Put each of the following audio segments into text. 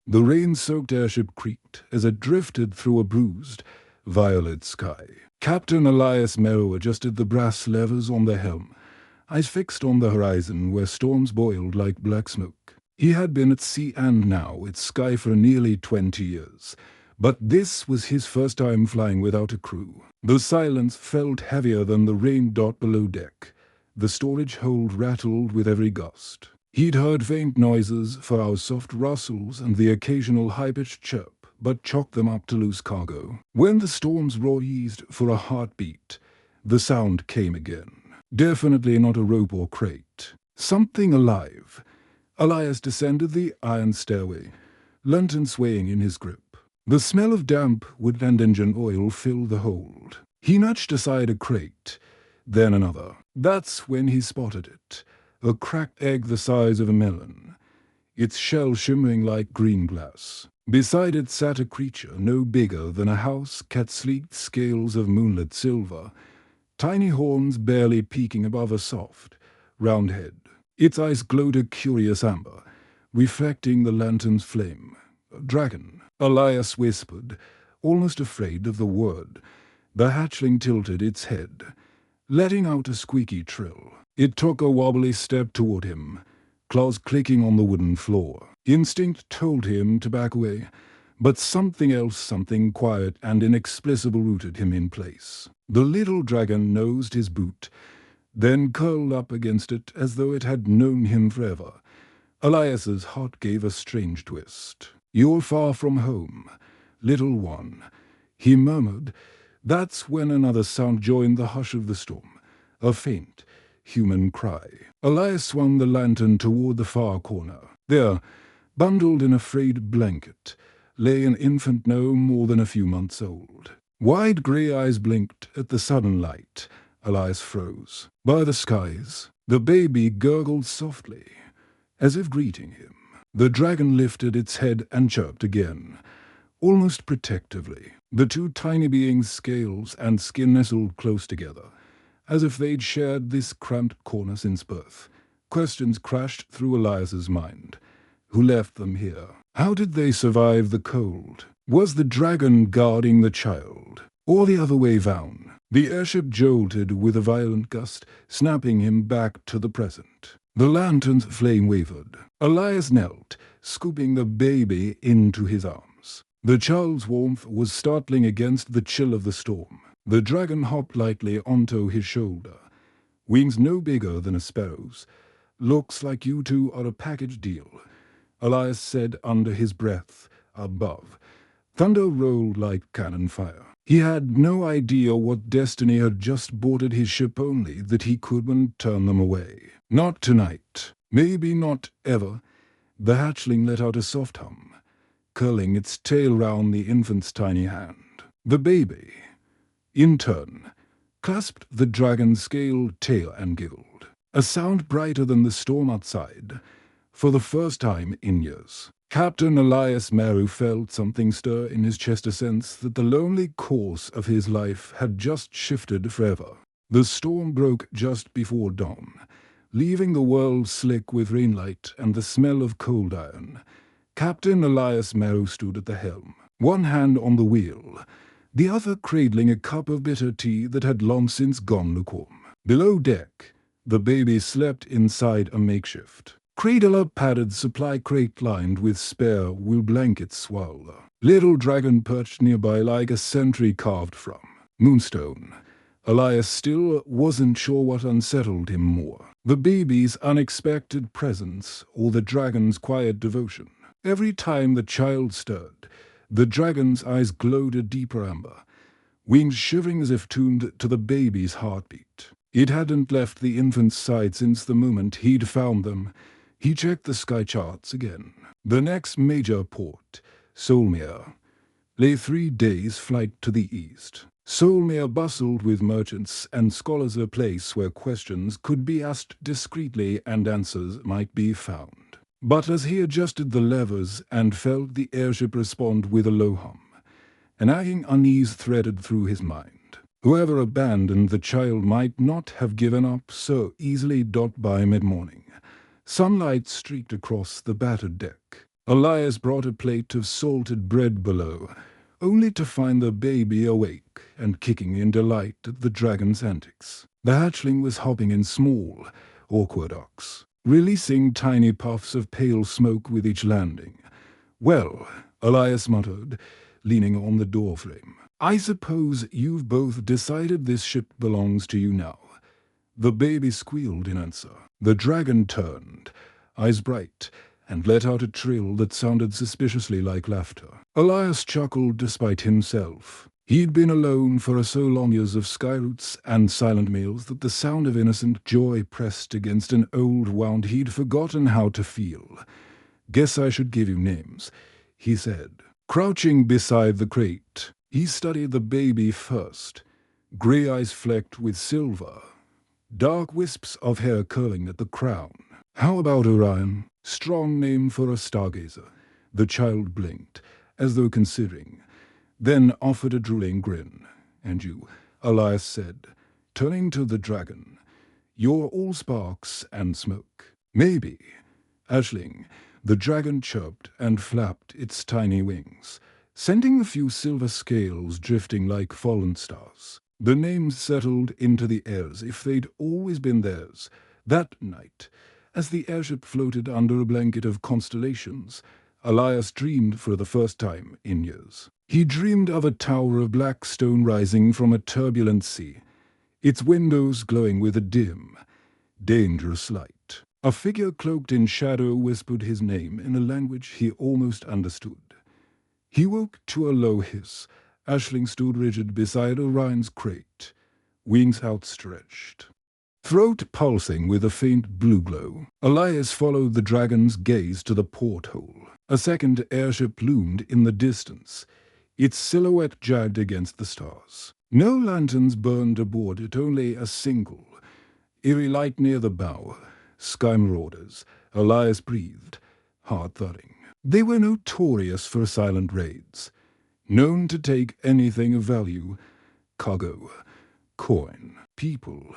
The rain-soaked airship creaked as it drifted through a bruised, violet sky. Captain Elias Merrow adjusted the brass levers on the helm, eyes fixed on the horizon where storms boiled like black smoke. He had been at sea and now at sky for nearly 20 years, but this was his first time flying without a crew. The silence felt heavier than the rain dot below deck. The storage hold rattled with every gust. He'd heard faint noises, far soft rustles, and the occasional high-pitched chirp, but chalked them up to loose cargo. When the storm's roar eased for a heartbeat, the sound came again. Definitely not a rope or crate. Something alive. Elias descended the iron stairway, lantern swaying in his grip. The smell of damp wood and engine oil filled the hold. He nudged aside a crate, then another. That's when he spotted it. A cracked egg the size of a melon, its shell shimmering like green glass. Beside it sat a creature no bigger than a house, cat-sleeked scales of moonlit silver, tiny horns barely peeking above a soft, round head. Its eyes glowed a curious amber, reflecting the lantern's flame. A dragon, Elias whispered, almost afraid of the word. The hatchling tilted its head, letting out a squeaky trill. It took a wobbly step toward him, claws clicking on the wooden floor. Instinct told him to back away, but something else, something quiet and inexplicable, rooted him in place. The little dragon nosed his boot, then curled up against it as though it had known him forever. Elias's heart gave a strange twist. "You're far from home, little one," he murmured. That's when another sound joined the hush of the storm, a faint, human cry. Elias swung the lantern toward the far corner. There, bundled in a frayed blanket, lay an infant no more than a few months old. Wide grey eyes blinked at the sudden light. Elias froze. By the skies, the baby gurgled softly, as if greeting him. The dragon lifted its head and chirped again, almost protectively. The two tiny beings' scales and skin nestled close together, as if they'd shared this cramped corner since birth. Questions crashed through Elias's mind. Who left them here? How did they survive the cold? Was the dragon guarding the child, or the other way round? The airship jolted with a violent gust, snapping him back to the present. The lantern's flame wavered. Elias knelt, scooping the baby into his arms. The child's warmth was startling against the chill of the storm. The dragon hopped lightly onto his shoulder, wings no bigger than a sparrow's. "Looks like you two are a package deal," Elias said under his breath. Above, thunder rolled like cannon fire. He had no idea what destiny had just boarded his ship, only that he couldn't turn them away. Not tonight. Maybe not ever. The hatchling let out a soft hum, curling its tail round the infant's tiny hand. The baby, in turn, clasped the dragon's scaled tail and giggled, a sound brighter than the storm outside, for the first time in years. Captain Elias Merrow felt something stir in his chest, a sense that the lonely course of his life had just shifted forever. The storm broke just before dawn, leaving the world slick with rainlight and the smell of cold iron. Captain Elias Merrow stood at the helm, one hand on the wheel, the other cradling a cup of bitter tea that had long since gone lukewarm. Below deck, the baby slept inside a makeshift cradle, padded supply crate lined with spare wool blankets swirled. Little dragon perched nearby like a sentry carved from moonstone. Elias still wasn't sure what unsettled him more, the baby's unexpected presence or the dragon's quiet devotion. Every time the child stirred, the dragon's eyes glowed a deeper amber, wings shivering as if tuned to the baby's heartbeat. It hadn't left the infant's side since the moment he'd found them. He checked the sky charts again. The next major port, Solmere, lay 3 days' flight to the east. Solmere bustled with merchants and scholars, a place where questions could be asked discreetly and answers might be found. But as he adjusted the levers and felt the airship respond with a low hum, an nagging unease threaded through his mind. Whoever abandoned the child might not have given up so easily. By mid-morning, sunlight streaked across the battered deck. Elias brought a plate of salted bread below, only to find the baby awake and kicking in delight at the dragon's antics. The hatchling was hopping in small, awkward arcs, releasing tiny puffs of pale smoke with each landing. "Well," Elias muttered, leaning on the doorframe, "I suppose you've both decided this ship belongs to you now." The baby squealed in answer. The dragon turned, eyes bright, and let out a trill that sounded suspiciously like laughter. Elias chuckled despite himself. He'd been alone for so long years of skyroots and silent meals that the sound of innocent joy pressed against an old wound he'd forgotten how to feel. "Guess I should give you names," he said. Crouching beside the crate, he studied the baby first. Grey eyes flecked with silver, dark wisps of hair curling at the crown. "How about Orion? Strong name for a stargazer." The child blinked, as though considering, then offered a drooling grin. "And you," Elias said, turning to the dragon. "You're all sparks and smoke." "Maybe." Ashling, the dragon chirped and flapped its tiny wings, sending a few silver scales drifting like fallen stars. The names settled into the air as if they'd always been theirs. That night, as the airship floated under a blanket of constellations, Elias dreamed for the first time in years. He dreamed of a tower of black stone rising from a turbulent sea, its windows glowing with a dim, dangerous light. A figure cloaked in shadow whispered his name in a language he almost understood. He woke to a low hiss. Ashling stood rigid beside Orion's crate, wings outstretched, throat pulsing with a faint blue glow. Elias followed the dragon's gaze to the porthole. A second airship loomed in the distance, its silhouette jagged against the stars. No lanterns burned aboard it, only a single, eerie light near the bow. Sky marauders, Elias breathed, heart thudding. They were notorious for silent raids, known to take anything of value: cargo, coin, people.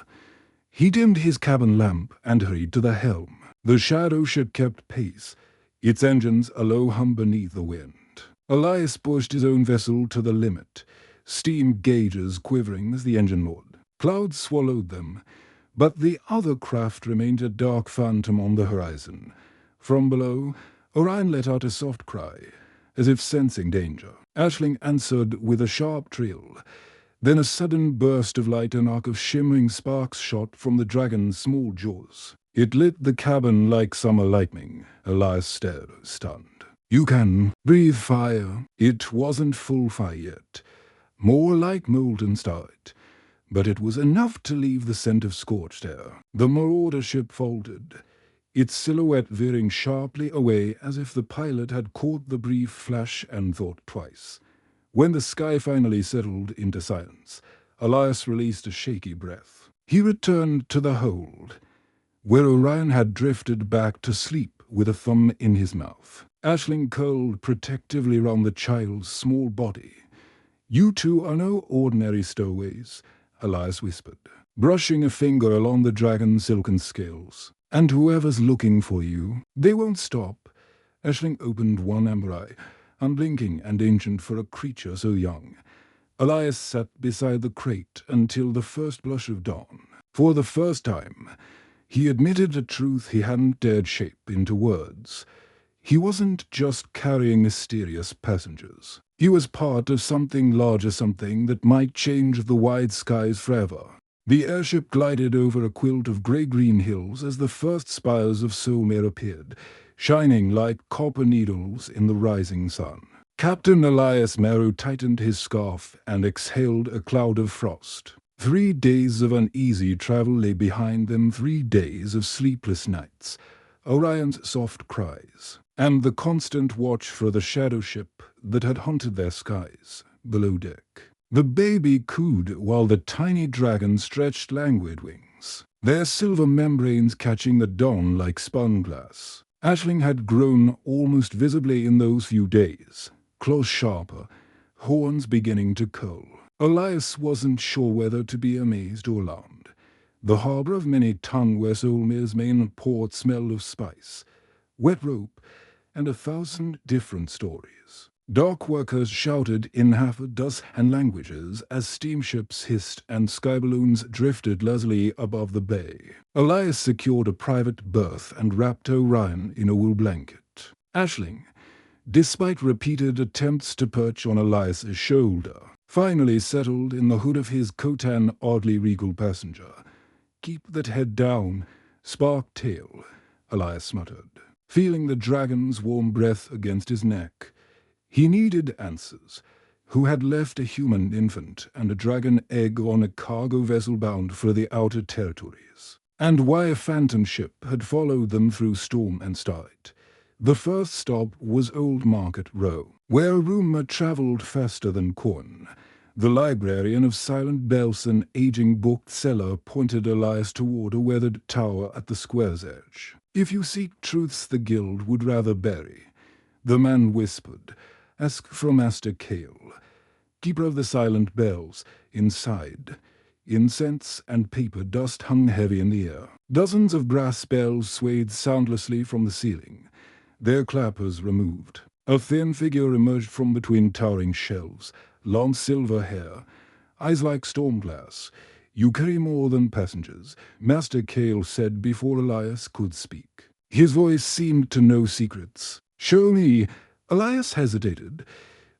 He dimmed his cabin lamp and hurried to the helm. The shadow ship kept pace, its engines a low hum beneath the wind. Elias pushed his own vessel to the limit, steam gauges quivering as the engine roared. Clouds swallowed them, but the other craft remained a dark phantom on the horizon. From below, Orion let out a soft cry, as if sensing danger. Ashling answered with a sharp trill. Then a sudden burst of light, an arc of shimmering sparks shot from the dragon's small jaws. It lit the cabin like summer lightning. Elias stared, stunned. "You can breathe fire." It wasn't full fire yet, more like molten starlight, but it was enough to leave the scent of scorched air. The marauder ship faltered, its silhouette veering sharply away as if the pilot had caught the brief flash and thought twice. When the sky finally settled into silence, Elias released a shaky breath. He returned to the hold, where Orion had drifted back to sleep with a thumb in his mouth. Ashling curled protectively round the child's small body. "You two are no ordinary stowaways," Elias whispered, brushing a finger along the dragon's silken scales. "And whoever's looking for you, they won't stop." Ashling opened one amber eye, unblinking and ancient for a creature so young. Elias sat beside the crate until the first blush of dawn. For the first time, he admitted a truth he hadn't dared shape into words. He wasn't just carrying mysterious passengers. He was part of something larger, something that might change the wide skies forever. The airship glided over a quilt of grey-green hills as the first spires of Solmere appeared, shining like copper needles in the rising sun. Captain Elias Merrow tightened his scarf and exhaled a cloud of frost. 3 days of uneasy travel lay behind them, 3 days of sleepless nights, Orion's soft cries, and the constant watch for the shadow ship that had haunted their skies below deck. The baby cooed while the tiny dragon stretched languid wings, their silver membranes catching the dawn like spun glass. Ashling had grown almost visibly in those few days, claws sharper, horns beginning to curl. Elias wasn't sure whether to be amazed or alarmed. The harbour of many ton where Solmere's main port smelled of spice, wet rope, and 1,000 different stories. Dock workers shouted in half a dozen languages as steamships hissed and sky balloons drifted lazily above the bay. Elias secured a private berth and wrapped Orion in a wool blanket. Aisling, despite repeated attempts to perch on Elias's shoulder, finally settled in the hood of his Khotan oddly regal passenger. "Keep that head down, spark tail," Elias muttered, feeling the dragon's warm breath against his neck. He needed answers. Who had left a human infant and a dragon egg on a cargo vessel bound for the outer territories? And why a phantom ship had followed them through storm and starlight? The first stop was Old Market Row, where rumor traveled faster than corn. The librarian of silent bells and aging bookseller pointed Elias toward a weathered tower at the square's edge. "If you seek truths the guild would rather bury," the man whispered, "ask for Master Kale, keeper of the silent bells." Inside, incense and paper dust hung heavy in the air. Dozens of brass bells swayed soundlessly from the ceiling, their clappers removed. A thin figure emerged from between towering shelves, long silver hair, eyes like storm glass. "You carry more than passengers," Master Kale said before Elias could speak. His voice seemed to know secrets. "Show me." Elias hesitated,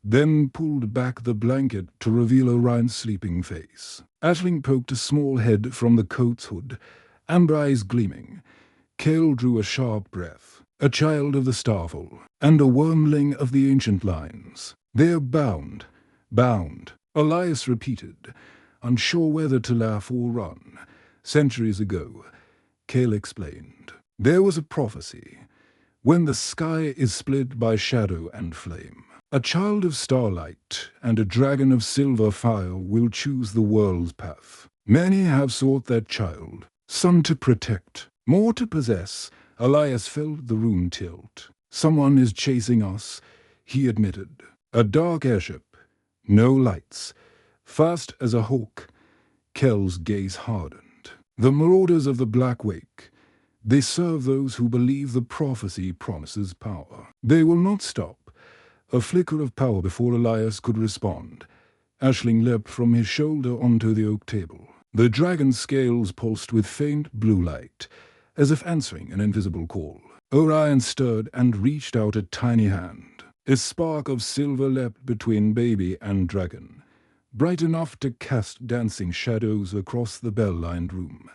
then pulled back the blanket to reveal Orion's sleeping face. Aisling poked a small head from the coat's hood, amber eyes gleaming. Kale drew a sharp breath. "A child of the starfall, and a wormling of the ancient lines. They're bound." "Bound," Elias repeated, unsure whether to laugh or run. "Centuries ago," Kale explained, "there was a prophecy. When the sky is split by shadow and flame, a child of starlight and a dragon of silver fire will choose the world's path. Many have sought that child, some to protect, more to possess." Elias felt the room tilt. "Someone is chasing us," he admitted. "A dark airship. No lights. Fast as a hawk." Kel's gaze hardened. "The marauders of the Black Wake. They serve those who believe the prophecy promises power. They will not stop." A flicker of power before Elias could respond. Aisling leapt from his shoulder onto the oak table. The dragon's scales pulsed with faint blue light, as if answering an invisible call. Orion stirred and reached out a tiny hand. A spark of silver leapt between baby and dragon, bright enough to cast dancing shadows across the bell-lined room.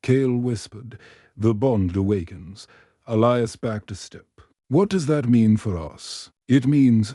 Kale whispered, "The bond awakens." Elias backed a step. "What does that mean for us?" "It means,"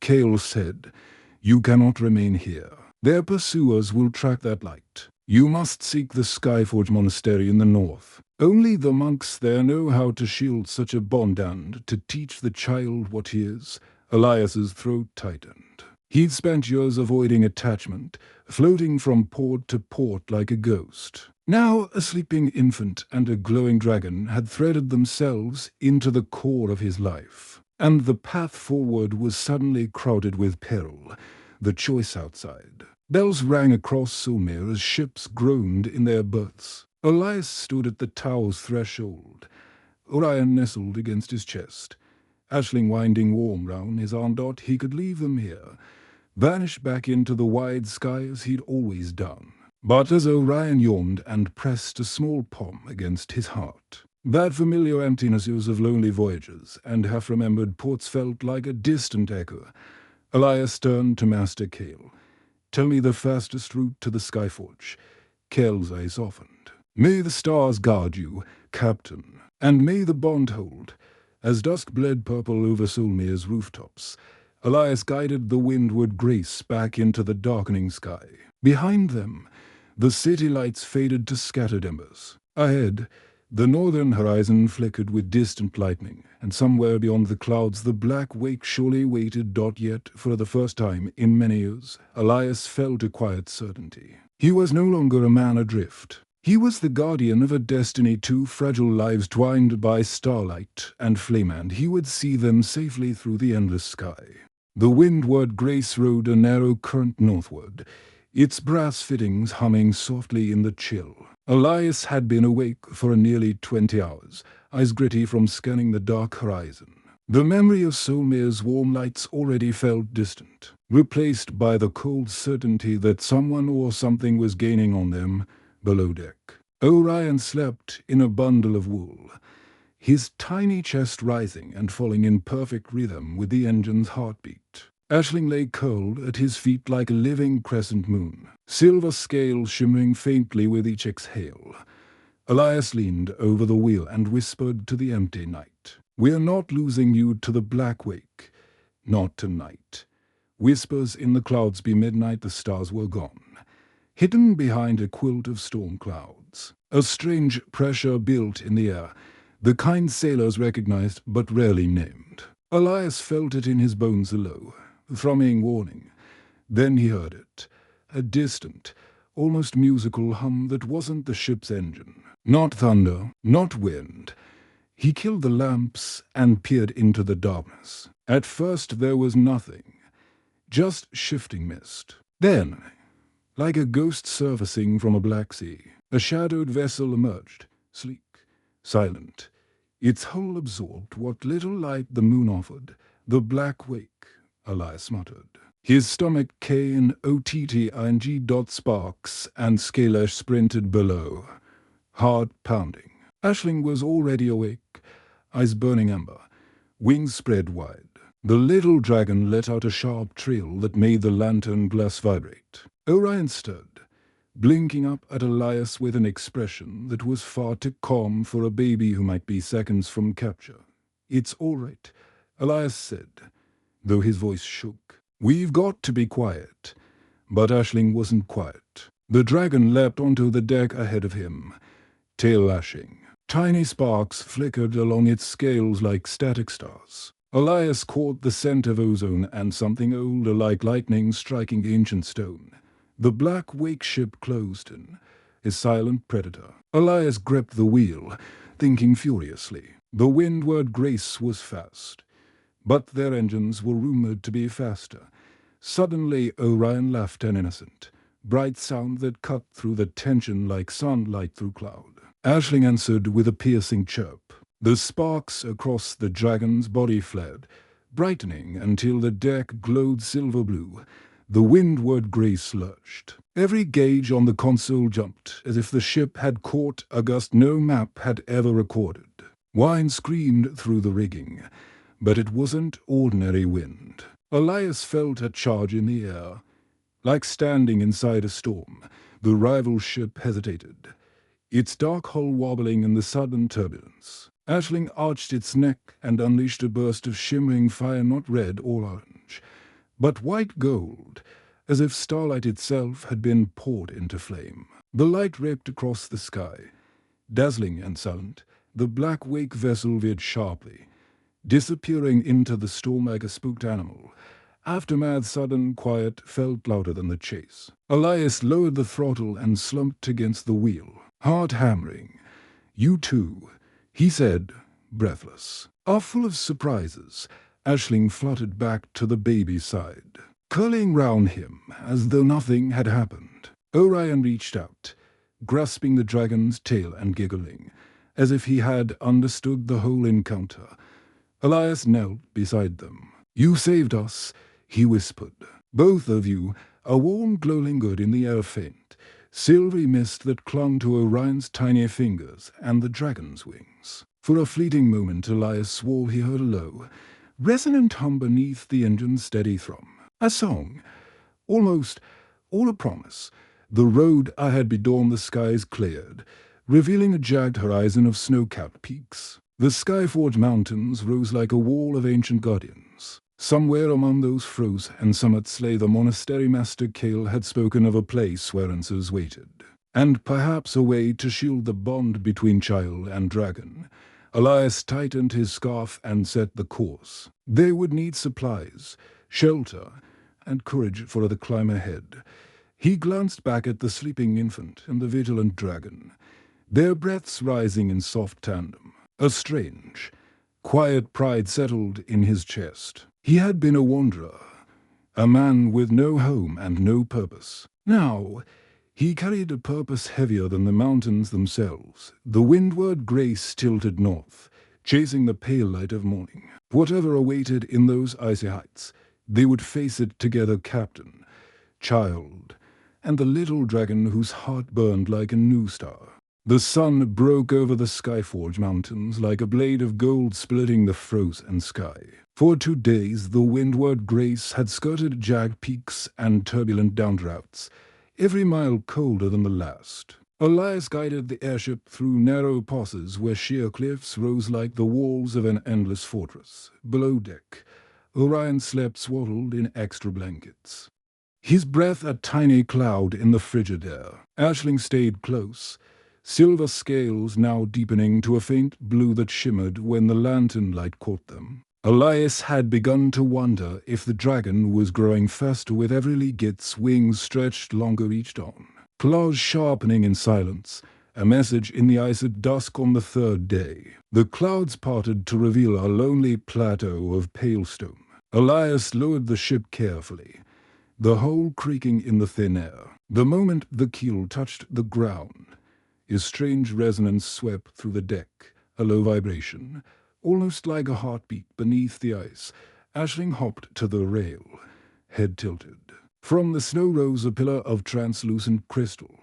Kale said, "you cannot remain here. Their pursuers will track that light. You must seek the Skyforge Monastery in the north. Only the monks there know how to shield such a bond and to teach the child what he is." Elias's throat tightened. He'd spent years avoiding attachment, floating from port to port like a ghost. Now a sleeping infant and a glowing dragon had threaded themselves into the core of his life. And the path forward was suddenly crowded with peril, the choice outside. Bells rang across Sulmere as ships groaned in their berths. Elias stood at the tower's threshold, Orion nestled against his chest. Aisling winding warm round his arm-dot, he could leave them here, vanish back into the wide sky as he'd always done. But as Orion yawned and pressed a small palm against his heart, that familiar emptiness of lonely voyages and half-remembered ports felt like a distant echo. Elias turned to Master Kale. "Tell me the fastest route to the Skyforge." Kale's eyes softened. "May the stars guard you, Captain, and may the bond hold." As dusk bled purple over Sulmere's rooftops, Elias guided the windward Grace back into the darkening sky. Behind them, the city lights faded to scattered embers. Ahead, the northern horizon flickered with distant lightning, and somewhere beyond the clouds the Black Wake surely waited. Yet, for the first time in many years, Elias felt a quiet certainty. He was no longer a man adrift. He was the guardian of a destiny, two fragile lives twined by starlight and flame, and he would see them safely through the endless sky. The windward Grace rode a narrow current northward, its brass fittings humming softly in the chill. Elias had been awake for nearly 20 hours, eyes gritty from scanning the dark horizon. The memory of Solmir's warm lights already felt distant, replaced by the cold certainty that someone or something was gaining on them below deck. Orion slept in a bundle of wool, his tiny chest rising and falling in perfect rhythm with the engine's heartbeat. Aisling lay curled at his feet like a living crescent moon, silver scales shimmering faintly with each exhale. Elias leaned over the wheel and whispered to the empty night, "We're not losing you to the black wake. Not tonight." Whispers in the clouds be midnight, the stars were gone, hidden behind a quilt of storm clouds. A strange pressure built in the air, the kind sailors recognized but rarely named. Elias felt it in his bones below, thrumming warning. Then he heard it, a distant, almost musical hum that wasn't the ship's engine. Not thunder, not wind. He killed the lamps and peered into the darkness. At first there was nothing, just shifting mist. Then, like a ghost surfacing from a black sea, a shadowed vessel emerged, sleek, silent. Its hull absorbed what little light the moon offered. The black wake, Elias muttered. His stomach KNOTTING sparks and Scalash sprinted below, heart pounding. Aisling was already awake, eyes burning amber, wings spread wide. The little dragon let out a sharp trill that made the lantern glass vibrate. Orion stirred, blinking up at Elias with an expression that was far too calm for a baby who might be seconds from capture. "It's all right," Elias said, though his voice shook. "We've got to be quiet." But Aisling wasn't quiet. The dragon leapt onto the deck ahead of him, tail lashing. Tiny sparks flickered along its scales like static stars. Elias caught the scent of ozone and something older like lightning striking ancient stone. The black wake ship closed in, a silent predator. Elias gripped the wheel, thinking furiously. The windward Grace was fast, but their engines were rumored to be faster. Suddenly Orion laughed an innocent, bright sound that cut through the tension like sunlight through cloud. Aisling answered with a piercing chirp. The sparks across the dragon's body flared, brightening until the deck glowed silver blue. The windward Grace lurched. Every gauge on the console jumped, as if the ship had caught a gust no map had ever recorded. Wine screamed through the rigging, but it wasn't ordinary wind. Elias felt a charge in the air. Like standing inside a storm, the rival ship hesitated, its dark hull wobbling in the sudden turbulence. Aisling arched its neck and unleashed a burst of shimmering fire, not red or orange, but white gold, as if starlight itself had been poured into flame. The light ripped across the sky. Dazzling and silent, the black wake vessel veered sharply, disappearing into the storm like a spooked animal. Aftermath's sudden quiet felt louder than the chase. Elias lowered the throttle and slumped against the wheel, heart hammering. "You too," he said, breathless. "Are full of surprises." Aisling fluttered back to the baby's side, curling round him as though nothing had happened. Orion reached out, grasping the dragon's tail and giggling, as if he had understood the whole encounter. Elias knelt beside them. "You saved us," he whispered. "Both of you," a warm glowing good in the air faint, silvery mist that clung to Orion's tiny fingers and the dragon's wings. For a fleeting moment Elias swore he heard a low, resonant hum beneath the engine's steady thrum. A song, almost, all a promise. The road ahead beyond the skies cleared, revealing a jagged horizon of snow-capped peaks. The sky-forged mountains rose like a wall of ancient guardians. Somewhere among those froze and summits lay the monastery Master Kale had spoken of, a place where answers waited, and perhaps a way to shield the bond between child and dragon. Elias tightened his scarf and set the course. They would need supplies, shelter, and courage for the climb ahead. He glanced back at the sleeping infant and the vigilant dragon, their breaths rising in soft tandem. A strange, quiet pride settled in his chest. He had been a wanderer, a man with no home and no purpose. Now, he carried a purpose heavier than the mountains themselves. The windward Grace tilted north, chasing the pale light of morning. Whatever awaited in those icy heights, they would face it together, captain, child, and the little dragon whose heart burned like a new star. The sun broke over the Skyforge mountains like a blade of gold splitting the frozen sky. For 2 days the windward grace had skirted jagged peaks and turbulent downdrafts, every mile colder than the last. Elias guided the airship through narrow passes where sheer cliffs rose like the walls of an endless fortress. Below deck, Orion slept swaddled in extra blankets, his breath a tiny cloud in the frigid air. Aisling stayed close, silver scales now deepening to a faint blue that shimmered when the lantern light caught them. Elias had begun to wonder if the dragon was growing faster with every league its wings stretched longer each dawn. Claws sharpening in silence, a message in the ice at dusk on the 3rd day. The clouds parted to reveal a lonely plateau of pale stone. Elias lowered the ship carefully, the hull creaking in the thin air. The moment the keel touched the ground, a strange resonance swept through the deck, a low vibration, almost like a heartbeat beneath the ice. Aisling hopped to the rail, head tilted. From the snow rose a pillar of translucent crystal,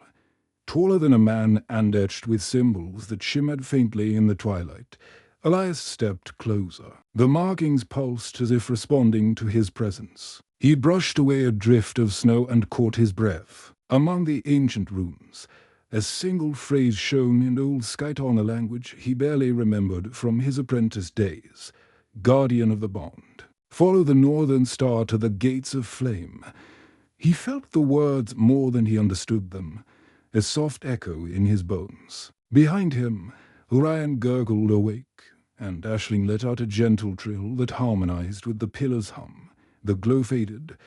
taller than a man and etched with symbols that shimmered faintly in the twilight. Elias stepped closer. The markings pulsed as if responding to his presence. He brushed away a drift of snow and caught his breath. Among the ancient runes, a single phrase shone in old Skytana language he barely remembered from his apprentice days. Guardian of the Bond. Follow the northern star to the gates of flame. He felt the words more than he understood them, a soft echo in his bones. Behind him, Orion gurgled awake, and Aisling let out a gentle trill that harmonized with the pillar's hum. The glow faded,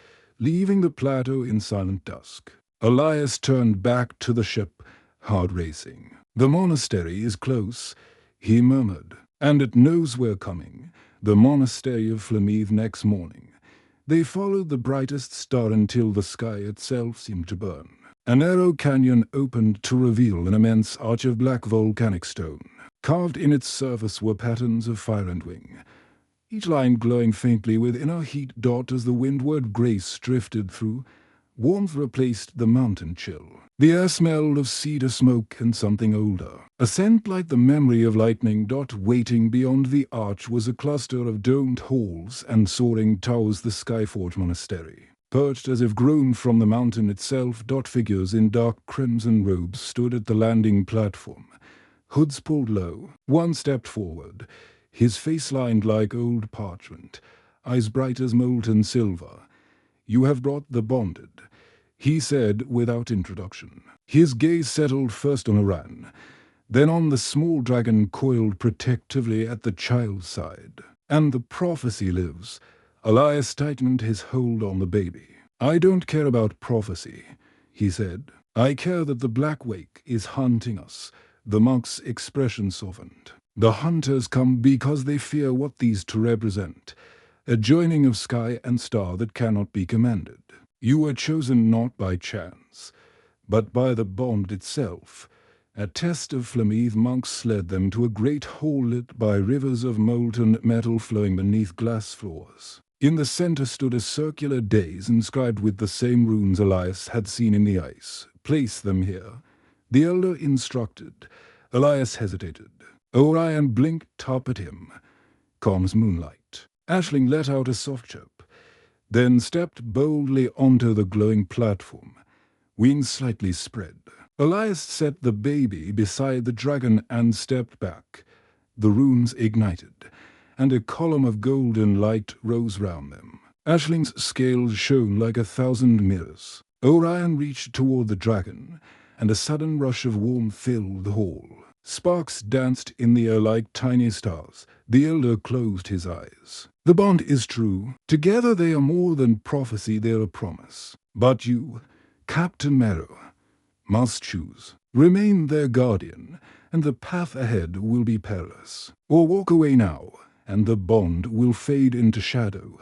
leaving the plateau in silent dusk. Elias turned back to the ship, heart racing. "The monastery is close," he murmured, "and it knows we're coming. The monastery of Flamith next morning." They followed the brightest star until the sky itself seemed to burn. A narrow canyon opened to reveal an immense arch of black volcanic stone. Carved in its surface were patterns of fire and wing, each line glowing faintly with inner heat dot as the windward grace drifted through. Warmth replaced the mountain chill. The air smelled of cedar smoke and something older. A scent like the memory of lightning. Waiting beyond the arch was a cluster of domed halls and soaring towers, the Skyforge Monastery. Perched as if grown from the mountain itself, figures in dark crimson robes stood at the landing platform. Hoods pulled low. One stepped forward, his face lined like old parchment, eyes bright as molten silver. "You have brought the bonded," he said without introduction. His gaze settled first on Orion, then on the small dragon coiled protectively at the child's side. "And the prophecy lives." Elias tightened his hold on the baby. "I don't care about prophecy," he said. "I care that the Black Wake is hunting us." The monk's expression softened. "The hunters come because they fear what these two represent, a joining of sky and star that cannot be commanded. You were chosen not by chance, but by the bond itself." A test of Flamith monks led them to a great hall lit by rivers of molten metal flowing beneath glass floors. In the center stood a circular dais inscribed with the same runes Elias had seen in the ice. "Place them here," the elder instructed. Elias hesitated. Orion blinked up at him. Calm's moonlight. Aisling let out a soft chirp, then stepped boldly onto the glowing platform, wings slightly spread. Elias set the baby beside the dragon and stepped back. The runes ignited, and a column of golden light rose round them. Aisling's scales shone like 1,000 mirrors. Orion reached toward the dragon, and a sudden rush of warmth filled the hall. Sparks danced in the air like tiny stars. The elder closed his eyes. "The bond is true. Together they are more than prophecy, they are a promise. But you, Captain Merrow, must choose. Remain their guardian, and the path ahead will be perilous. Or walk away now, and the bond will fade into shadow."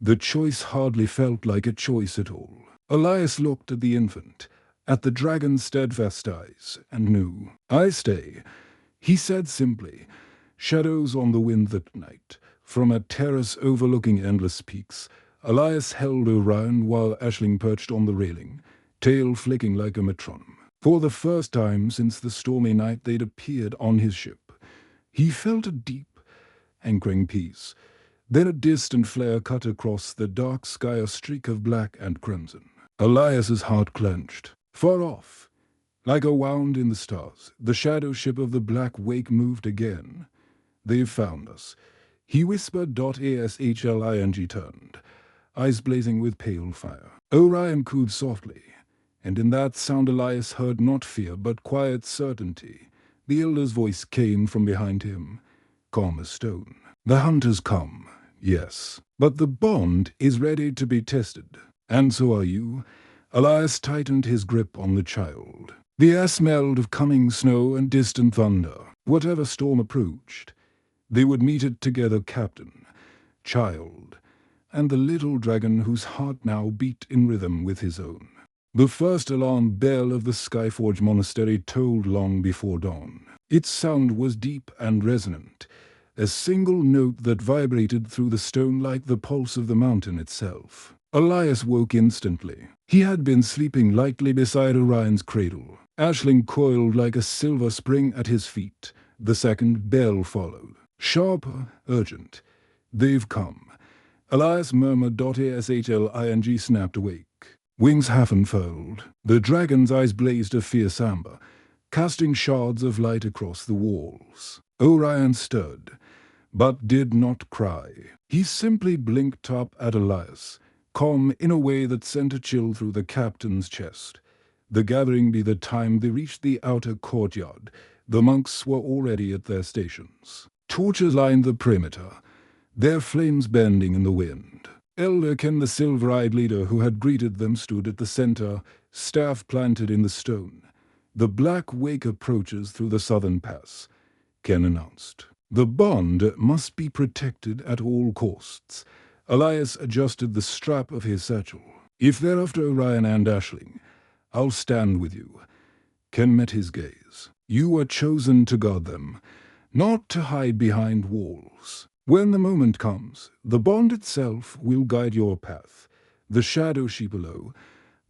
The choice hardly felt like a choice at all. Elias looked at the infant, at the dragon's steadfast eyes, and knew. "I stay," he said simply, shadows on the wind that night. From a terrace overlooking endless peaks, Elias held Orion while Aisling perched on the railing, tail flicking like a metronome. For the first time since the stormy night they'd appeared on his ship, he felt a deep, anchoring peace. Then a distant flare cut across the dark sky, a streak of black and crimson. Elias's heart clenched. Far off, like a wound in the stars, the shadow ship of the Black Wake moved again. "They've found us," he whispered. Ashling turned, eyes blazing with pale fire. Orion cooed softly, and in that sound Elias heard not fear but quiet certainty. The elder's voice came from behind him, calm as stone. "The hunters come, yes, but the bond is ready to be tested. And so are you." Elias tightened his grip on the child. The air smelled of coming snow and distant thunder. Whatever storm approached, they would meet it together, captain, child, and the little dragon whose heart now beat in rhythm with his own. The first alarm bell of the Skyforge monastery tolled long before dawn. Its sound was deep and resonant, a single note that vibrated through the stone like the pulse of the mountain itself. Elias woke instantly. He had been sleeping lightly beside Orion's cradle. Aisling coiled like a silver spring at his feet. The second bell followed. Sharp, urgent. "They've come," Elias murmured. Ashling snapped awake. Wings half unfurled. The dragon's eyes blazed a fierce amber, casting shards of light across the walls. Orion stirred, but did not cry. He simply blinked up at Elias, calm in a way that sent a chill through the captain's chest. The gathering by the time they reached the outer courtyard, the monks were already at their stations. Torches lined the perimeter, their flames bending in the wind. Aetherkind, the silver-eyed leader who had greeted them, stood at the center, staff planted in the stone. "The Black Wake approaches through the southern pass," Ken announced. "The bond must be protected at all costs." Elias adjusted the strap of his satchel. "If they're after Orion and Aisling, I'll stand with you." Ken met his gaze. "You were chosen to guard them, not to hide behind walls. When the moment comes, the bond itself will guide your path." The shadow sheep below,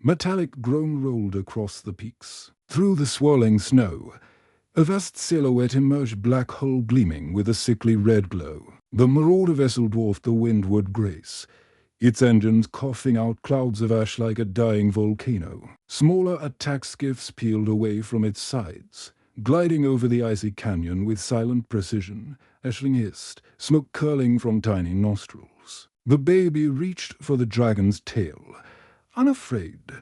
metallic groan, rolled across the peaks. Through the swirling snow, a vast silhouette emerged, black hull gleaming with a sickly red glow. The marauder vessel dwarfed the windward grace, its engines coughing out clouds of ash like a dying volcano. Smaller attack skiffs peeled away from its sides, gliding over the icy canyon with silent precision. Aisling hissed, smoke curling from tiny nostrils. The baby reached for the dragon's tail. Unafraid,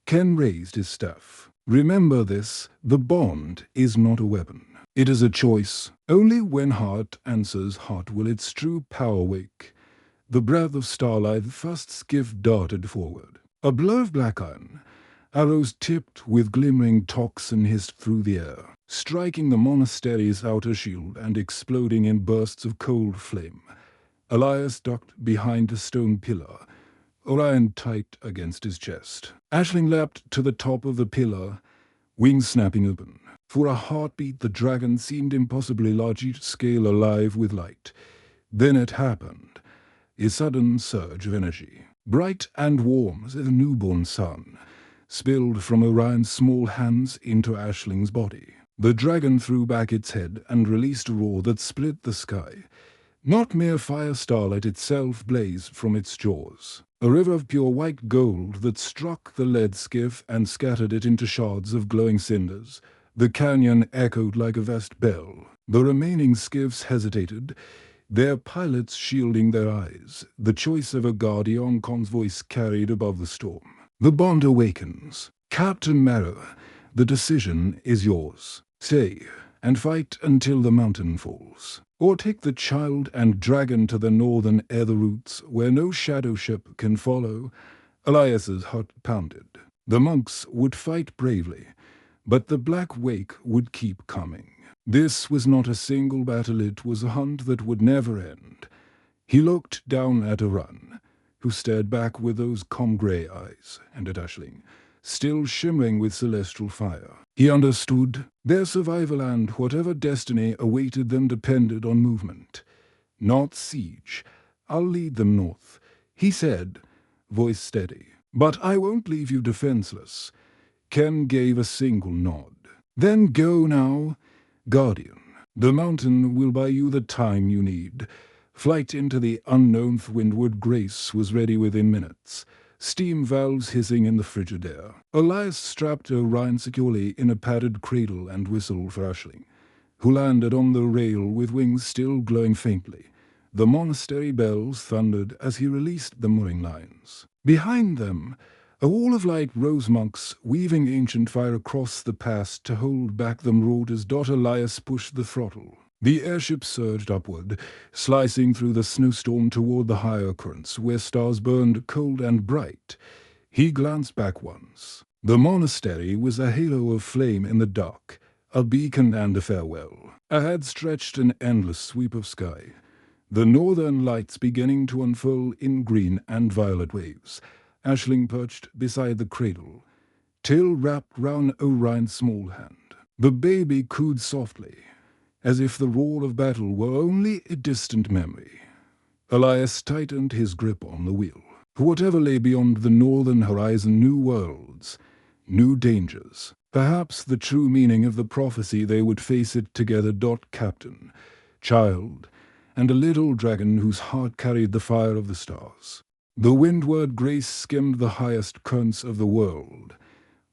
Ken raised his staff. "Remember this, the bond is not a weapon. It is a choice. Only when heart answers heart will its true power wake." The breath of starlight, the first skiff darted forward. A blow of black iron, arrows tipped with glimmering toxin hissed through the air, striking the monastery's outer shield and exploding in bursts of cold flame. Elias ducked behind a stone pillar, Orion tight against his chest. Aisling leapt to the top of the pillar, wings snapping open. For a heartbeat the dragon seemed impossibly large, each scale alive with light. Then it happened. A sudden surge of energy, bright and warm as a newborn sun, spilled from Orion's small hands into Aisling's body. The dragon threw back its head and released a roar that split the sky. Not mere fire, starlight itself blazed from its jaws. A river of pure white gold that struck the lead skiff and scattered it into shards of glowing cinders. The canyon echoed like a vast bell. The remaining skiffs hesitated, their pilots shielding their eyes. The choice of a guardian con's voice carried above the storm. "The bond awakens. Captain Marrow, the decision is yours. Stay and fight until the mountain falls. Or take the child and dragon to the northern ether routes where no shadow ship can follow." Elias's heart pounded. The monks would fight bravely, but the Black Wake would keep coming. This was not a single battle, it was a hunt that would never end. He looked down at Orion, who stared back with those calm grey eyes, and at Aisling, still shimmering with celestial fire. He understood their survival and whatever destiny awaited them depended on movement, not siege. "I'll lead them north," he said, voice steady. "But I won't leave you defenseless." Ken gave a single nod. "Then go now, Guardian. The mountain will buy you the time you need." Flight into the unknown windward grace was ready within minutes, steam valves hissing in the frigid air. Elias strapped Orion securely in a padded cradle and whistled for Aisling, who landed on the rail with wings still glowing faintly. The monastery bells thundered as he released the mooring lines. Behind them, a wall of light rose monks weaving ancient fire across the pass to hold back the marauders. Elias pushed the throttle. The airship surged upward, slicing through the snowstorm toward the higher currents where stars burned cold and bright. He glanced back once. The monastery was a halo of flame in the dark, a beacon and a farewell. Ahead stretched an endless sweep of sky, the northern lights beginning to unfurl in green and violet waves. Aisling perched beside the cradle, tail wrapped round Orion's small hand. The baby cooed softly, as if the roar of battle were only a distant memory. Elias tightened his grip on the wheel. Whatever lay beyond the northern horizon, new worlds, new dangers. Perhaps the true meaning of the prophecy they would face it together. Captain, child, and a little dragon whose heart carried the fire of the stars. The windward grace skimmed the highest currents of the world,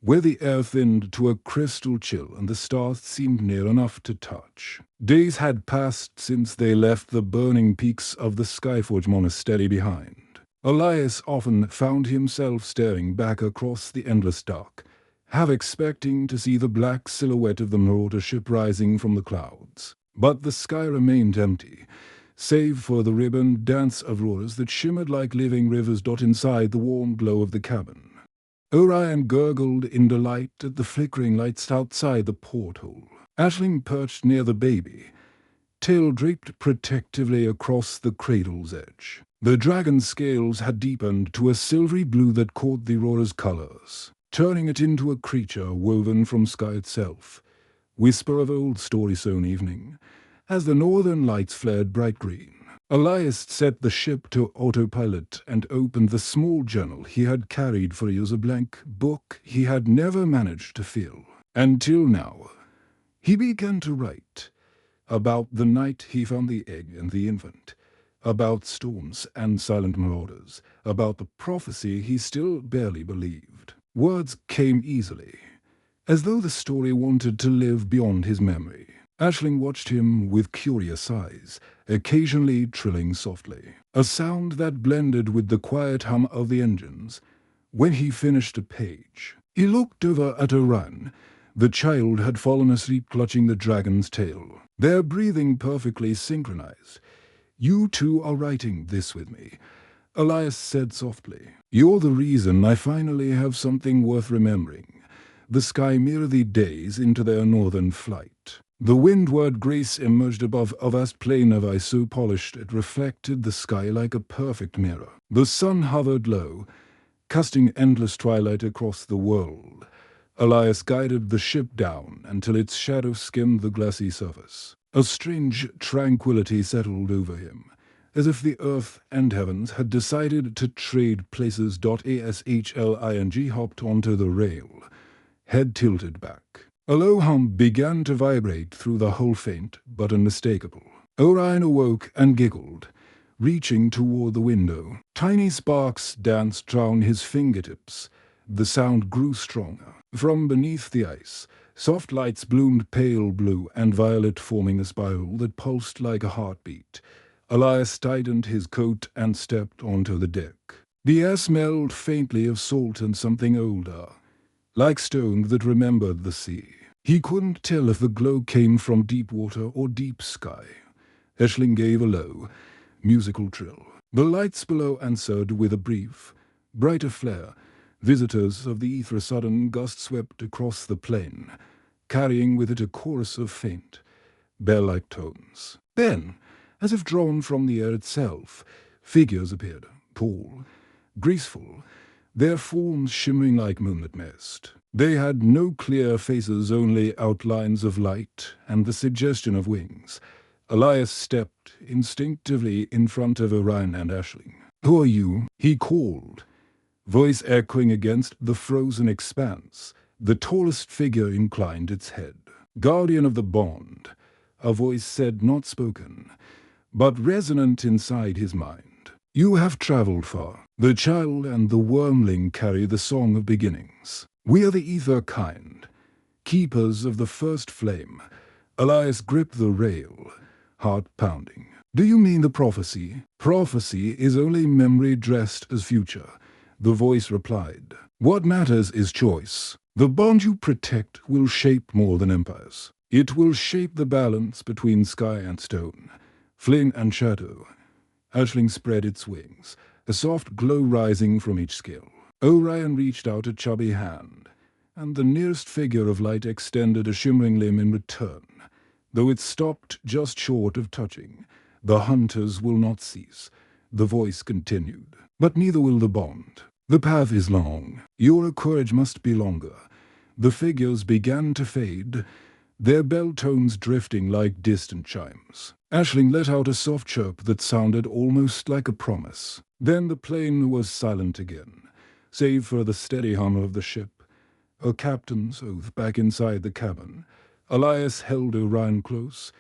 where the air thinned to a crystal chill and the stars seemed near enough to touch. Days had passed since they left the burning peaks of the Skyforge monastery behind. Elias often found himself staring back across the endless dark, half expecting to see the black silhouette of the marauder ship rising from the clouds. But the sky remained empty, save for the ribbon dance of auroras that shimmered like living rivers. Inside the warm glow of the cabin, Orion gurgled in delight at the flickering lights outside the porthole. Aisling perched near the baby, tail draped protectively across the cradle's edge. The dragon's scales had deepened to a silvery blue that caught the aurora's colors, turning it into a creature woven from sky itself. Whisper of old story-sown evening, as the northern lights flared bright green. Elias set the ship to autopilot and opened the small journal he had carried for years, a blank book he had never managed to fill. Until now, he began to write about the night he found the egg and the infant, about storms and silent marauders, about the prophecy he still barely believed. Words came easily, as though the story wanted to live beyond his memory. Aisling watched him with curious eyes, occasionally trilling softly, a sound that blended with the quiet hum of the engines. When he finished a page, he looked over at Orion. The child had fallen asleep clutching the dragon's tail, their breathing perfectly synchronized. "You two are writing this with me," Elias said softly. "You're the reason I finally have something worth remembering." The sky mirrored the days into their northern flight. The windward grace emerged above a vast plain of ice so polished it reflected the sky like a perfect mirror. The sun hovered low, casting endless twilight across the world. Elias guided the ship down until its shadow skimmed the glassy surface. A strange tranquility settled over him, as if the earth and heavens had decided to trade places. Ashling hopped onto the rail, head tilted back. A low hum began to vibrate through the hull, faint but unmistakable. Orion awoke and giggled, reaching toward the window. Tiny sparks danced round his fingertips. The sound grew stronger. From beneath the ice, soft lights bloomed, pale blue and violet, forming a spiral that pulsed like a heartbeat. Elias tightened his coat and stepped onto the deck. The air smelled faintly of salt and something older, like stone that remembered the sea. He couldn't tell if the glow came from deep water or deep sky. Aisling gave a low, musical trill. The lights below answered with a brief, brighter flare. Visitors of the ether, a sudden gust swept across the plain, carrying with it a chorus of faint, bell-like tones. Then, as if drawn from the air itself, figures appeared, tall, graceful, their forms shimmering like moonlit mist. They had no clear faces, only outlines of light and the suggestion of wings. Elias stepped instinctively in front of Orion and Aisling. "Who are you?" he called, voice echoing against the frozen expanse. The tallest figure inclined its head. "Guardian of the Bond," a voice said, not spoken, but resonant inside his mind. "You have traveled far. The child and the wormling carry the song of beginnings. We are the Aetherkind, keepers of the first flame." Elias gripped the rail, heart pounding. "Do you mean the prophecy?" "Prophecy is only memory dressed as future," the voice replied. "What matters is choice. The bond you protect will shape more than empires. It will shape the balance between sky and stone, flame and shadow." Aisling spread its wings, a soft glow rising from each scale. Orion reached out a chubby hand, and the nearest figure of light extended a shimmering limb in return. Though it stopped just short of touching, "The hunters will not cease," the voice continued. "But neither will the bond. The path is long. Your courage must be longer." The figures began to fade, their bell tones drifting like distant chimes. Aisling let out a soft chirp that sounded almost like a promise. Then the plane was silent again, save for the steady hum of the ship, a captain's oath back inside the cabin. Elias held Orion close,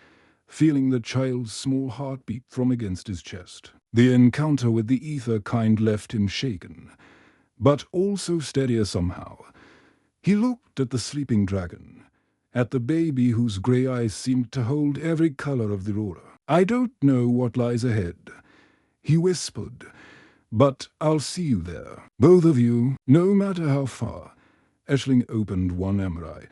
feeling the child's small heartbeat from against his chest. The encounter with the Aetherkind left him shaken, but also steadier somehow. He looked at the sleeping dragon, at the baby whose grey eyes seemed to hold every color of the aurora. "I don't know what lies ahead," he whispered, "but I'll see you there. Both of you, no matter how far." Aisling opened one eye,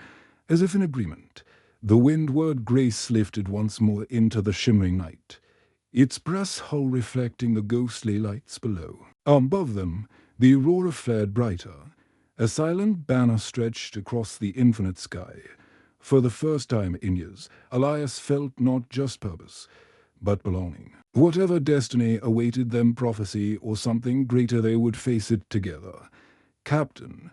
as if in agreement. The windward grace lifted once more into the shimmering night, its brass hull reflecting the ghostly lights below. Above them, the aurora flared brighter. A silent banner stretched across the infinite sky. For the first time in years, Elias felt not just purpose, but belonging. Whatever destiny awaited them, prophecy or something greater, they would face it together. Captain,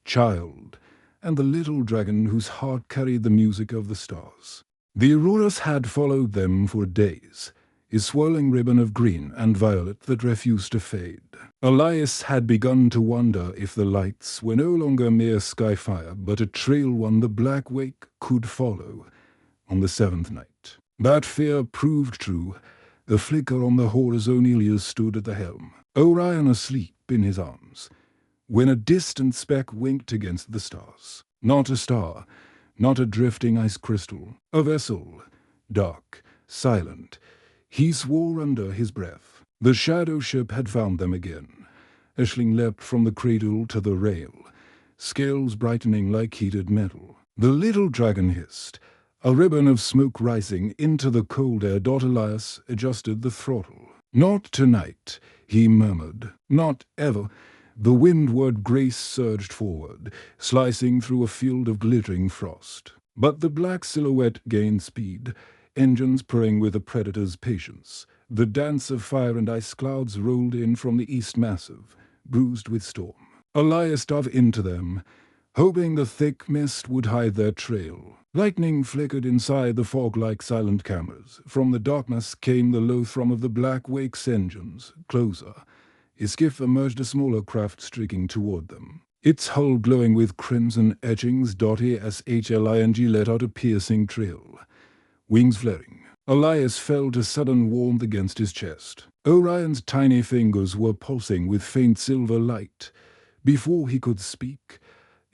child, and the little dragon whose heart carried the music of the stars. The auroras had followed them for days, a swirling ribbon of green and violet that refused to fade. Elias had begun to wonder if the lights were no longer mere sky fire, but a trail one the Black Wake could follow on the seventh night. That fear proved true. A flicker on the horizon. Elias stood at the helm, Orion asleep in his arms, when a distant speck winked against the stars. Not a star, not a drifting ice crystal, a vessel, dark, silent. He swore under his breath. The shadow ship had found them again. Aisling leapt from the cradle to the rail, scales brightening like heated metal. The little dragon hissed, a ribbon of smoke rising into the cold air. Elias adjusted the throttle. "Not tonight," he murmured. "Not ever." The windward grace surged forward, slicing through a field of glittering frost. But the black silhouette gained speed, engines purring with a predator's patience. The dance of fire and ice clouds rolled in from the east, massive, bruised with storm. Elias dove into them, hoping the thick mist would hide their trail. Lightning flickered inside the fog like silent cameras. From the darkness came the low thrum of the Black Wake's engines. Closer. A skiff emerged, a smaller craft streaking toward them, its hull glowing with crimson etchings. Aisling let out a piercing trill, wings flaring. Elias felt a sudden warmth against his chest. Orion's tiny fingers were pulsing with faint silver light. Before he could speak,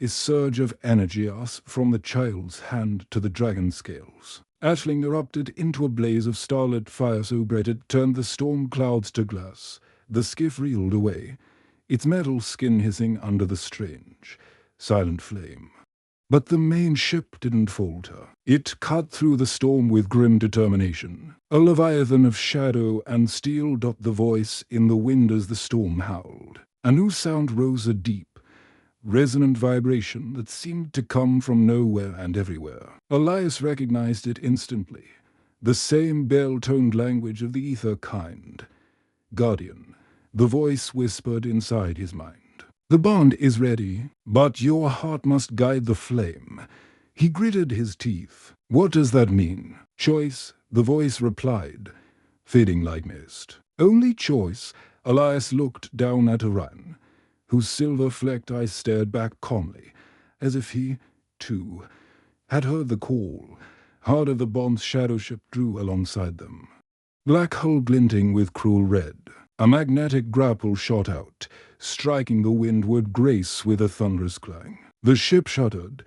a surge of energy asked from the child's hand to the dragon scales. Aisling erupted into a blaze of starlit fire so bright it turned the storm clouds to glass. The skiff reeled away, its metal skin hissing under the strange, silent flame. But the main ship didn't falter. It cut through the storm with grim determination. A leviathan of shadow and steel. The voice in the wind as the storm howled. A new sound rose, a deep, resonant vibration that seemed to come from nowhere and everywhere. Elias recognized it instantly. The same bell-toned language of the Aetherkind. "Guardian," the voice whispered inside his mind. The bond is ready, but your heart must guide the flame. He gritted his teeth. What does that mean? Choice, the voice replied, fading like mist. Only choice. Elias looked down at Orion, whose silver-flecked eyes stared back calmly, as if he, too, had heard the call. Harder the bond's shadow ship drew alongside them. Black hull glinting with cruel red. A magnetic grapple shot out, striking the windward grace with a thunderous clang. The ship shuddered,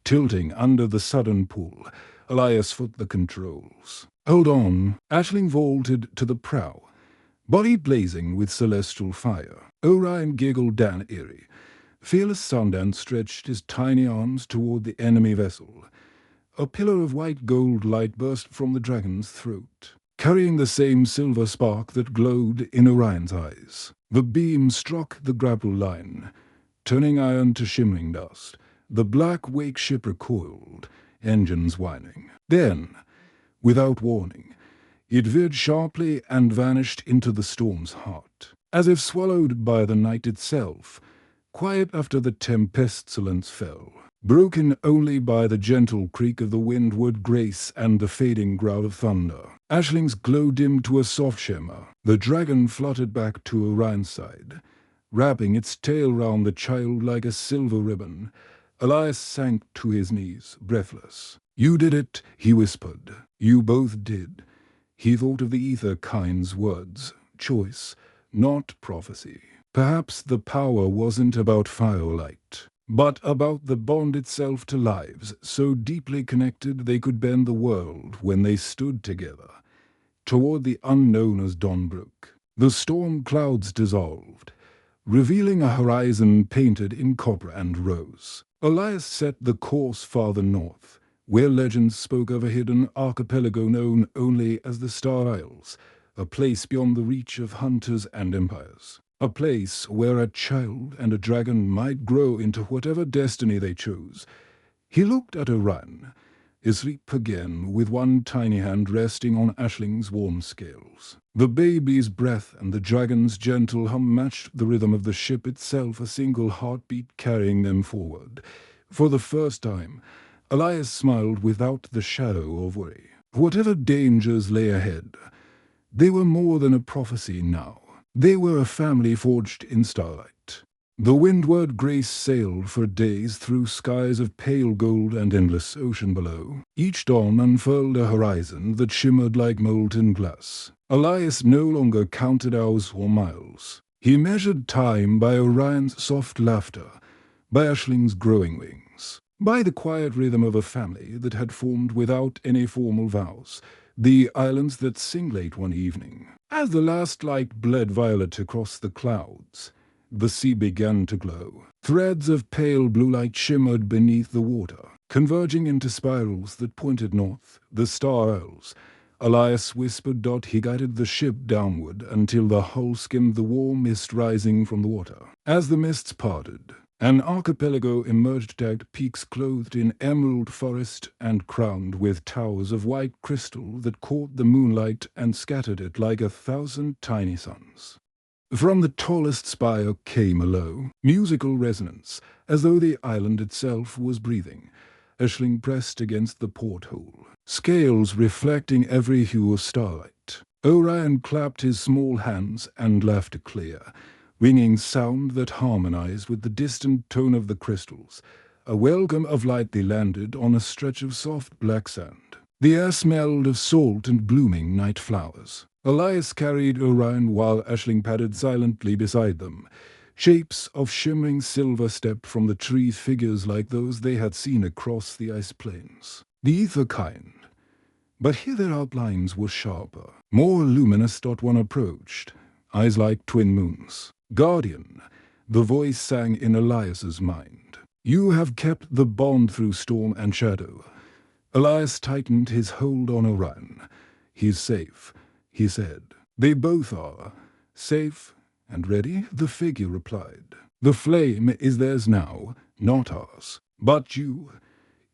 tilting under the sudden pull. Elias foot the controls. Hold on. Aisling vaulted to the prow, body blazing with celestial fire. Orion giggled down eerie. Fearless Sundance stretched his tiny arms toward the enemy vessel. A pillar of white gold light burst from the dragon's throat, carrying the same silver spark that glowed in Orion's eyes. The beam struck the grapple line, turning iron to shimmering dust. The black wake ship recoiled, engines whining. Then, without warning, it veered sharply and vanished into the storm's heart, as if swallowed by the night itself, quiet after the tempestulence fell, broken only by the gentle creak of the windward grace and the fading growl of thunder. Aisling's glow dimmed to a soft shimmer. The dragon fluttered back to Orion's side, wrapping its tail round the child like a silver ribbon. Elias sank to his knees, breathless. You did it, he whispered. You both did. He thought of the Aetherkind's words, choice, not prophecy. Perhaps the power wasn't about firelight, but about the bond itself to lives, so deeply connected they could bend the world when they stood together, toward the unknown as dawn broke. The storm clouds dissolved, revealing a horizon painted in copper and rose. Elias set the course farther north, where legends spoke of a hidden archipelago known only as the Star Isles, a place beyond the reach of hunters and empires. A place where a child and a dragon might grow into whatever destiny they chose. He looked at Orion, asleep again, with one tiny hand resting on Aisling's warm scales. The baby's breath and the dragon's gentle hum matched the rhythm of the ship itself, a single heartbeat carrying them forward. For the first time, Elias smiled without the shadow of worry. Whatever dangers lay ahead, they were more than a prophecy now. They were a family forged in starlight. The windward grace sailed for days through skies of pale gold and endless ocean below. Each dawn unfurled a horizon that shimmered like molten glass. Elias no longer counted hours or miles. He measured time by Orion's soft laughter, by Aisling's growing wings, by the quiet rhythm of a family that had formed without any formal vows, the islands that sing late one evening. As the last light bled violet across the clouds, the sea began to glow. Threads of pale blue light shimmered beneath the water, converging into spirals that pointed north, the Star Isles. Elias whispered. He guided the ship downward until the hull skimmed the warm mist rising from the water. As the mists parted, an archipelago emerged, decked peaks clothed in emerald forest and crowned with towers of white crystal that caught the moonlight and scattered it like 1,000 tiny suns. From the tallest spire came a low, musical resonance, as though the island itself was breathing. Aisling pressed against the porthole, scales reflecting every hue of starlight. Orion clapped his small hands and laughed clear, ringing sound that harmonized with the distant tone of the crystals. A welcome of light. They landed on a stretch of soft black sand. The air smelled of salt and blooming night flowers. Elias carried Orion while Aisling padded silently beside them. Shapes of shimmering silver stepped from the trees, figures like those they had seen across the ice plains. The Aetherkind. But here their outlines were sharper, more luminous. One approached, eyes like twin moons. Guardian, the voice sang in Elias's mind. You have kept the bond through storm and shadow. Elias tightened his hold on Orion. He's safe, he said. They both are. Safe and ready, the figure replied. The flame is theirs now, not ours. But you.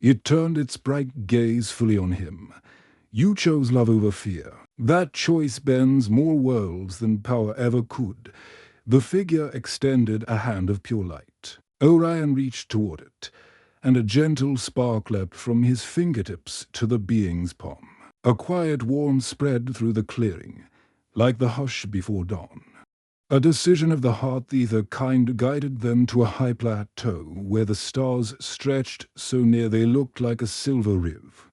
It turned its bright gaze fully on him. You chose love over fear. That choice bends more worlds than power ever could. The figure extended a hand of pure light. Orion reached toward it, and a gentle spark leapt from his fingertips to the being's palm. A quiet warmth spread through the clearing, like the hush before dawn. A decision of the heart, the Aetherkind guided them to a high plateau where the stars stretched so near they looked like a silver rive.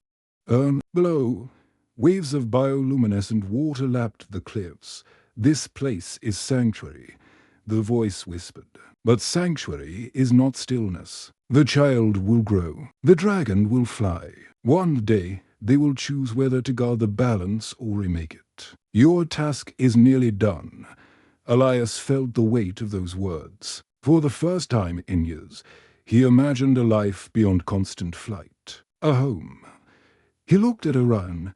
Below, waves of bioluminescent water lapped the cliffs. "This place is sanctuary," the voice whispered. "But sanctuary is not stillness. The child will grow. The dragon will fly. One day they will choose whether to guard the balance or remake it. Your task is nearly done." Elias felt the weight of those words. For the first time in years, he imagined a life beyond constant flight. A home. He looked at Orion,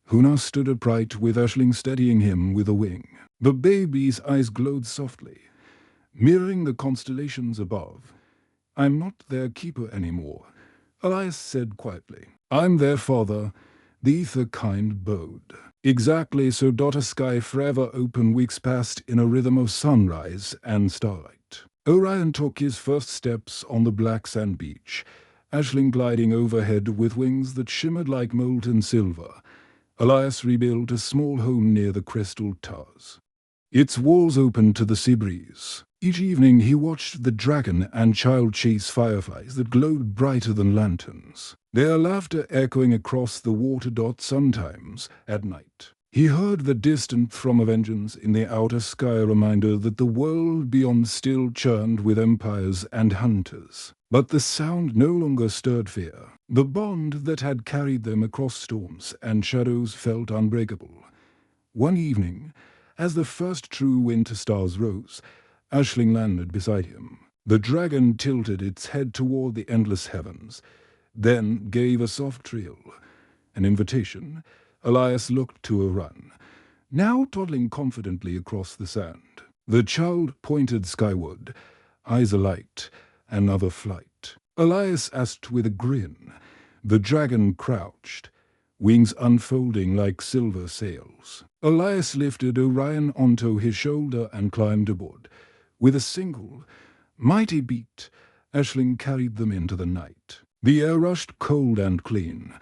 who now stood upright with Aisling steadying him with a wing. The baby's eyes glowed softly, mirroring the constellations above. "I'm not their keeper anymore," Elias said quietly. "I'm their father." The Aetherkind bowed. "Exactly so. A sky forever open weeks passed in a rhythm of sunrise and starlight. Orion took his first steps on the black sand beach, Aisling gliding overhead with wings that shimmered like molten silver. Elias rebuilt a small home near the crystal towers. Its walls opened to the sea breeze. Each evening he watched the dragon and child chase fireflies that glowed brighter than lanterns, their laughter echoing across the water dots sometimes at night. He heard the distant thrum of engines in the outer sky, a reminder that the world beyond still churned with empires and hunters. But the sound no longer stirred fear. The bond that had carried them across storms and shadows felt unbreakable. One evening, as the first true winter stars rose, Aisling landed beside him. The dragon tilted its head toward the endless heavens, then gave a soft trill. An invitation. Elias looked to Orion, now toddling confidently across the sand. The child pointed skyward, eyes alight. Another flight. Elias asked with a grin. The dragon crouched, wings unfolding like silver sails. Elias lifted Orion onto his shoulder and climbed aboard. With a single, mighty beat, Aisling carried them into the night. The air rushed cold and clean,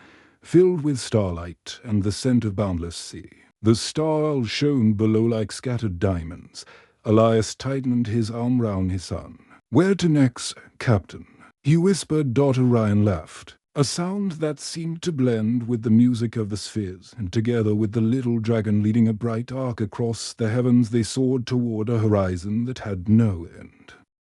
filled with starlight and the scent of boundless sea. The stars shone below like scattered diamonds. Elias tightened his arm round his son. "Where to next, Captain?" he whispered. Orion laughed, a sound that seemed to blend with the music of the spheres, and together with the little dragon leading a bright arc across the heavens they soared toward a horizon that had no end.